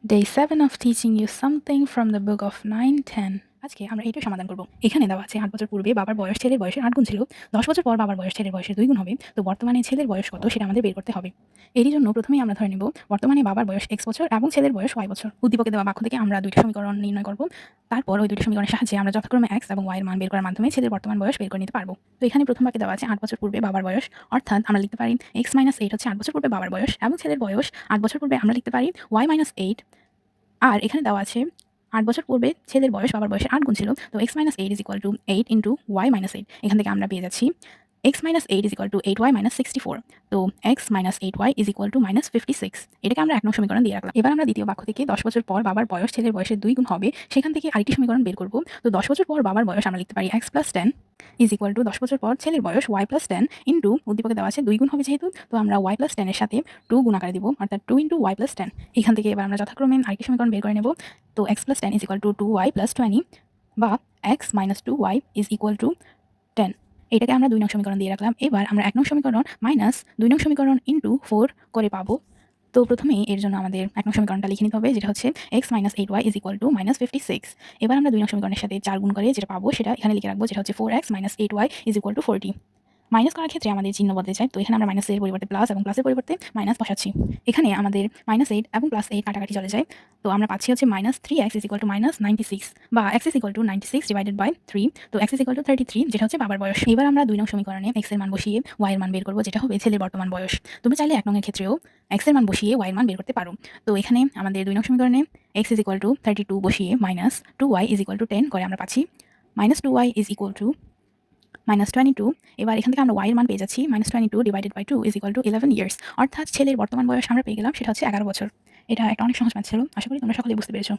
Day 7 of teaching you something from the book of 9-10. আজকে আমরা এইটাই সমাধান করব। এখানে দেওয়া আছে ৮ বছর পূর্বে বাবার বয়স ছেলের বয়সের ৮ গুণ ছিল। ১০ বছর পর বাবার বয়স ছেলের বয়সের ২ গুণ হবে। তো বর্তমানে ছেলের বয়স কত সেটা আমাদের বের করতে হবে। এরই জন্য প্রথমেই আমরা ধরে নেব বর্তমানে বাবার বয়স x বছর এবং ছেলের বয়স y বছর। উদ্দীপকে দেওয়া বাক্য থেকে আমরা দুইটা সমীকরণ নির্ণয় করব। তারপর ওই দুইটা সমীকরণের সাহায্যে আমরা যথাক্রমে x এবং y এর মান বের করার মাধ্যমে ছেলের বর্তমান বয়স বের করে নিতে পারব। তো এখানে প্রথম বাক্যে দেওয়া আছে ৮ বছর পূর্বে বাবার বয়স, অর্থাৎ আমরা লিখতে পারি x - 8 হচ্ছে ৮ বছর পূর্বে বাবার বয়স এবং ছেলের বয়স ৮ বছর পূর্বে আমরা লিখতে পারি y - 8। আর এখানে দেওয়া আছে ৮ বছর পূর্বে ছেলের বয়স বাবার বয়সের ৮ গুণ ছিল। তো x - 8 = 8 * y - 8। এখান থেকে আমরা পেয়ে যাচ্ছি x - 8 = 8y - 64। তো x - 8y = -56। এটাকে আমরা ১ নং সমীকরণ দিয়ে রাখলাম। এবার আমরা দ্বিতীয় বাক্য থেকে ১০ বছর পর বাবার বয়স ছেলের বয়সের ২ গুণ হবে, সেখান থেকে আরেকটি সমীকরণ বের করব। তো ১০ বছর পর বাবার বয়স আমরা লিখতে পারি x + 10 = ১০ বছর পর ছেলের বয়স y + 10 উদ্দীপকে দেওয়া আছে ২ গুণ হবে যেহেতু, তো আমরা y + 10 এর সাথে 2 গুণ আকারে দিব, অর্থাৎ 2 * y + 10। এখান থেকে এবার আমরা যথাক্রমে আরেকটি সমীকরণ বের করে নেব। তো x + 10 = 2y + 20 বা x - 2y = 10। এটাকে আমরা ২ নং সমীকরণ দিয়ে রাখলাম। এবার আমরা ১ নং সমীকরণ মাইনাস ২ নং সমীকরণ ইনটু 4 করে পাবো। তো প্রথমেই এর জন্য আমাদের ১ নং সমীকরণটা লিখে নিতে হবে, যেটা হচ্ছে x - 8y = -56। এবার আমরা ২ নং সমীকরণের সাথে ৪ গুণ করে যেটা পাবো সেটা এখানে লিখে রাখবো, যেটা হচ্ছে 4x - 8y = 40। মাইনাস করার ক্ষেত্রে আমাদের চিহ্ন বদলে যায়। তো এখানে আমরা মাইনাসের পরিবর্তে প্লাস এবং প্লাসের পরিবর্তে মাইনাস বসাচ্ছি। এখানে আমাদের -8 এবং +8 কাটাকাটি চলে যায়। তো আমরা পাচ্ছি হচ্ছে -3x = -96 বা x = 96 / 3। তো x = 33, যেটা হচ্ছে বাবার বয়স। এবার আমরা ২ নং সমীকরণে x এর মান বসিয়ে y এর মান বের করব, যেটা হবে ছেলের বর্তমান বয়স। তোমরা চাইলে ১ নং এর ক্ষেত্রেও x এর মান বসিয়ে y এর মান বের করতে পারো। তো এখানে আমাদের ২ নং সমীকরণে x = 32 বসিয়ে -2y = 10 করে আমরা পাচ্ছি -2y = -22। এবার এখান থেকে আমরা y এর মান পেয়ে যাচ্ছি -22 / 2 = 11 ইয়ার্স, অর্থাৎ ছেলের বর্তমান বয়স আমরা পেয়ে গেলাম, সেটা হচ্ছে ১১ বছর। এটা একটা অনেক সহজ ম্যাথ ছিল। আশা করি তোমরা সকলেই বুঝতে পেরেছো।